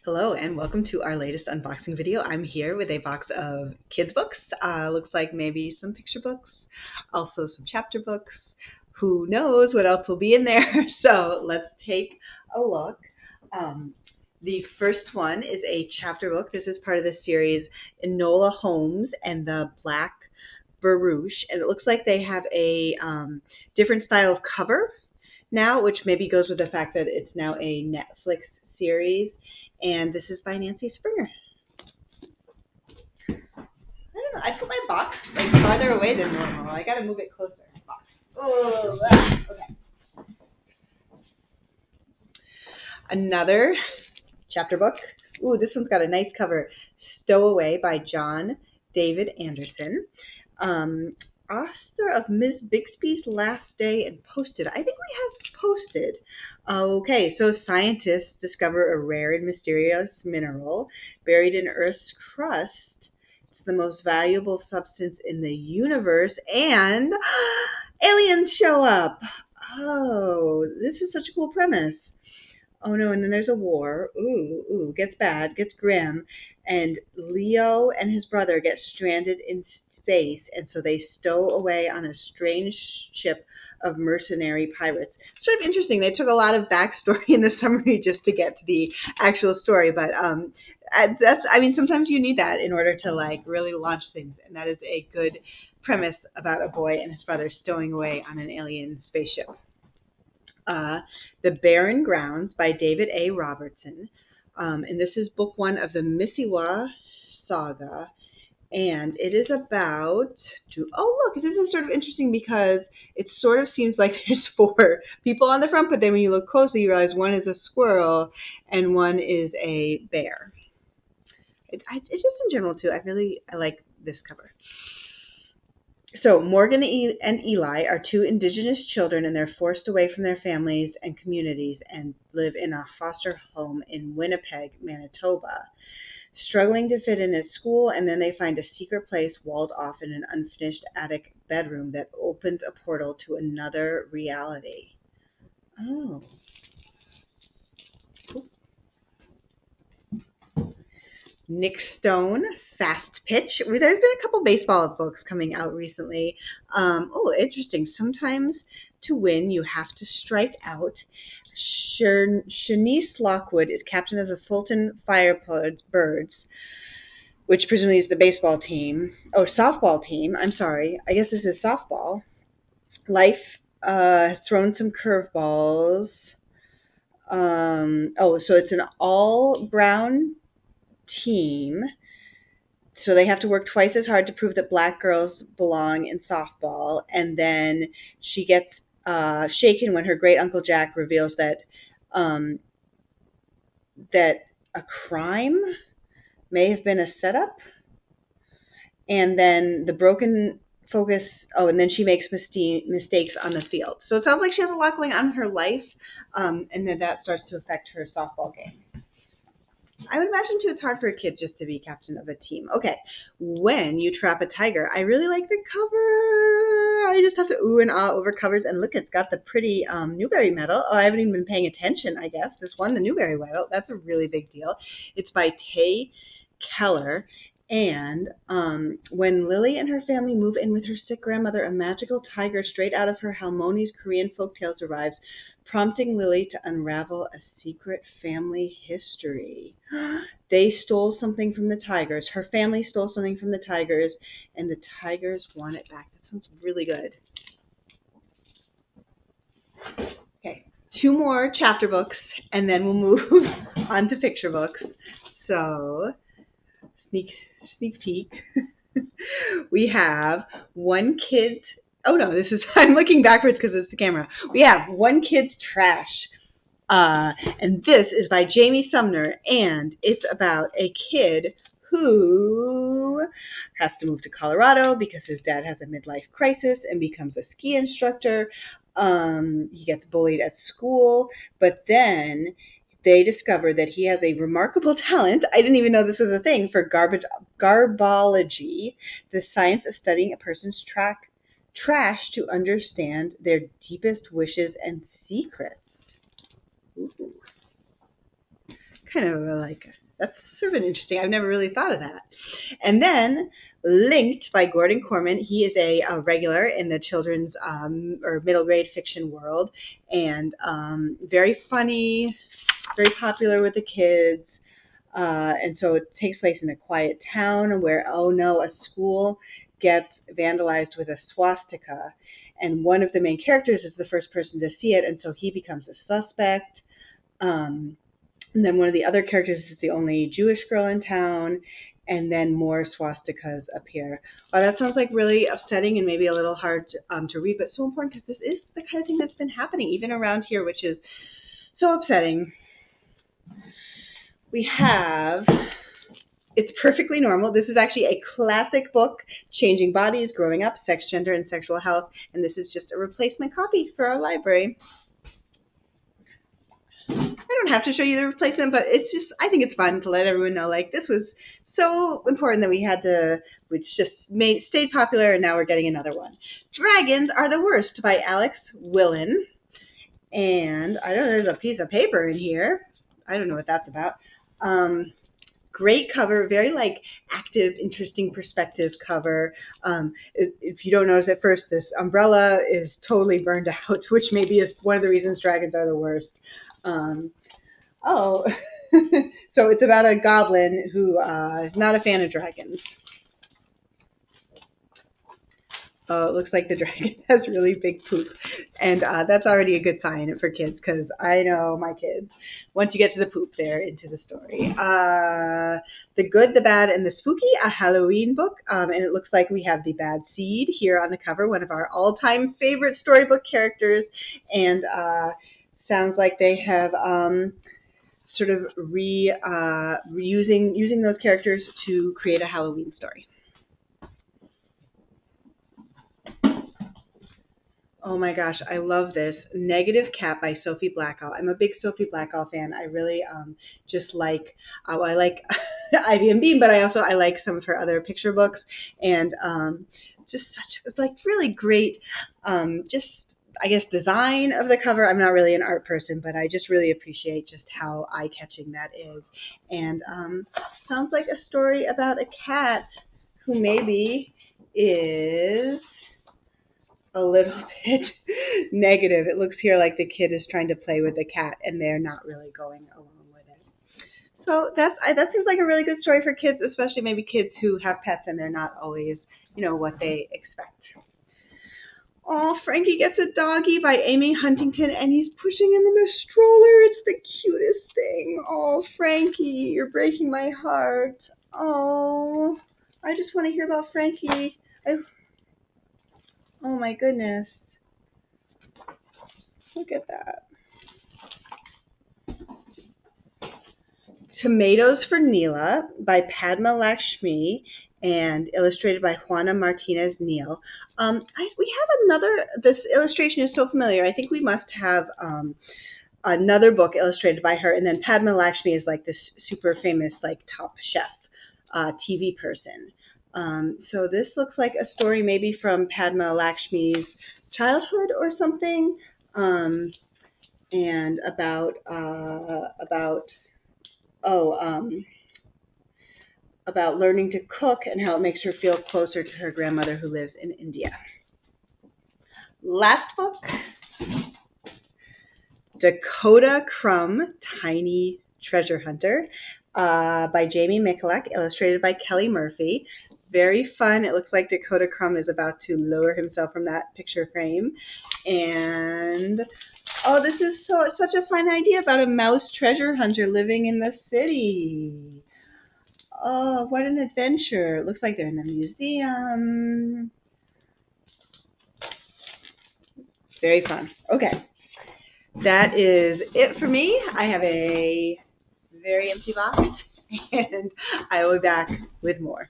Hello and welcome to our latest unboxing video. I'm here with a box of kids books. Looks like maybe some picture books, also some chapter books. Who knows what else will be in there? So let's take a look. The first one is a chapter book. This is part of the series Enola, Holmes, and the Black Brouche. And it looks like they have a different style of cover now, which maybe goes with the fact that it's now a Netflix series. And this is by Nancy Springer. I don't know. I put my box like farther away than normal. I got to move it closer. Oh, okay. Another chapter book. Ooh, this one's got a nice cover. Stowaway by John David Anderson. Author of Miss Bixby's Last Day and Posted. I think we have Posted. Okay, so scientists discover a rare and mysterious mineral buried in Earth's crust. It's the most valuable substance in the universe, and aliens show up. Oh, this is such a cool premise. Oh no, and then there's a war. Ooh, gets bad, gets grim, and Leo and his brother get stranded in space, and so they stow away on a strange ship of mercenary pirates. Sort of interesting. They took a lot of backstory in the summary just to get to the actual story, but sometimes you need that in order to like really launch things, and that is a good premise about a boy and his brother stowing away on an alien spaceship. The Barren Grounds by David A. Robertson, and this is book one of the Misewa Saga. And it is about, this is sort of interesting because it sort of seems like there's four people on the front, but then when you look closely, you realize one is a squirrel and one is a bear. It's just in general, too. I like this cover. So Morgan and Eli are two indigenous children, and they're forced away from their families and communities and live in a foster home in Winnipeg, Manitoba, struggling to fit in at school, and then they find a secret place walled off in an unfinished attic bedroom that opens a portal to another reality. Oh. Nick Stone, Fast Pitch. There's been a couple baseball books coming out recently. Interesting. Sometimes to win, you have to strike out. Shanice Lockwood is captain of the Fulton Firebirds, which presumably is the baseball team. Oh, softball team. I'm sorry. I guess this is softball. Life has thrown some curveballs. So it's an all-brown team. So they have to work twice as hard to prove that black girls belong in softball. And then she gets shaken when her great Uncle Jack reveals that a crime may have been a setup, and then the broken focus. And then she makes mistakes on the field. So it sounds like she has a lot going on in her life, and then that starts to affect her softball game. I would imagine, too, it's hard for a kid just to be captain of a team. Okay, When You Trap a Tiger. I really like the cover. I just have to ooh and ah over covers. And look, it's got the pretty Newbery medal. Oh, I haven't even been paying attention, I guess. This won the Newbery medal. That's a really big deal. It's by Keller. And when Lily and her family move in with her sick grandmother, a magical tiger straight out of her Halmoni's Korean folktales arrives, prompting Lily to unravel a secret family history. They stole something from the tigers. Her family stole something from the tigers, and the tigers want it back. That sounds really good. Okay, two more chapter books, and then we'll move on to picture books. So, sneak peek. We have One Kid's. Oh no, I'm looking backwards because it's the camera. We have One Kid's Trash. And this is by Jamie Sumner, and it's about a kid who has to move to Colorado because his dad has a midlife crisis and becomes a ski instructor. He gets bullied at school, but then they discover that he has a remarkable talent. I didn't even know this was a thing, for garbology, the science of studying a person's trash to understand their deepest wishes and secrets. Ooh. kind of that's sort of an interesting. I've never really thought of that. And then Linked by Gordon Korman. He is a regular in the children's or middle grade fiction world, and very funny, very popular with the kids. And so it takes place in a quiet town where, oh no, a school gets vandalized with a swastika. And one of the main characters is the first person to see it, and so he becomes a suspect. And then one of the other characters is the only Jewish girl in town, and then more swastikas appear. Well, that sounds like really upsetting and maybe a little hard to read, but so important because this is the kind of thing that's been happening even around here, which is so upsetting. We have It's Perfectly Normal. This is actually a classic book, Changing Bodies, Growing Up, Sex, Gender, and Sexual Health, and this is just a replacement copy for our library. I don't have to show you the replacement, but it's just, I think it's fun to let everyone know, like, this was so important that we had to, which just stayed popular, and now we're getting another one. Dragons Are the Worst by Alex Willen. And I know there's a piece of paper in here. I don't know what that's about. Great cover, very active, interesting perspective cover. If you don't notice at first, this umbrella is totally burned out, which maybe is one of the reasons dragons are the worst. So it's about a goblin who is not a fan of dragons. Oh, it looks like the dragon has really big poop. And that's already a good sign for kids, because I know my kids, once you get to the poop, they're into the story. The Good, the Bad, and the Spooky, a Halloween book. And it looks like we have the Bad Seed here on the cover, one of our all-time favorite storybook characters. And sounds like they have sort of using those characters to create a Halloween story. Oh my gosh, I love this. Negative Cat by Sophie Blackall. I'm a big Sophie Blackall fan. I really just like, I like Ivy and Beam, but I like some of her other picture books, and just such really great, just I guess design of the cover. I'm not really an art person, but I just really appreciate just how eye-catching that is. And sounds like a story about a cat who maybe is a little bit negative. It looks here like the kid is trying to play with the cat, and they're not really going along with it. So that seems like a really good story for kids, especially maybe kids who have pets and they're not always, what they expect. Oh, Frankie Gets a Doggie by Amy Huntington, and he's pushing him in a stroller. It's the cutest thing. Oh, Frankie, you're breaking my heart. Oh, I just want to hear about Frankie. Oh my goodness. Look at that. Tomatoes for Neela by Padma Lakshmi and illustrated by Juana Martinez-Neal. We have another, this illustration is so familiar. I think we must have another book illustrated by her, and then Padma Lakshmi is like this super famous top chef TV person. So this looks like a story maybe from Padma Lakshmi's childhood or something, and about learning to cook and how it makes her feel closer to her grandmother who lives in India. Last book, Dakota, Crumb, Tiny Treasure Hunter by Jamie Michalak, illustrated by Kelly Murphy. Very fun. It looks like Dakota Crumb is about to lower himself from that picture frame. And, oh, this is such a fun idea about a mouse treasure hunter living in the city. Oh, what an adventure. It looks like they're in a museum. Very fun. Okay. That is it for me. I have a very empty box, and I will be back with more.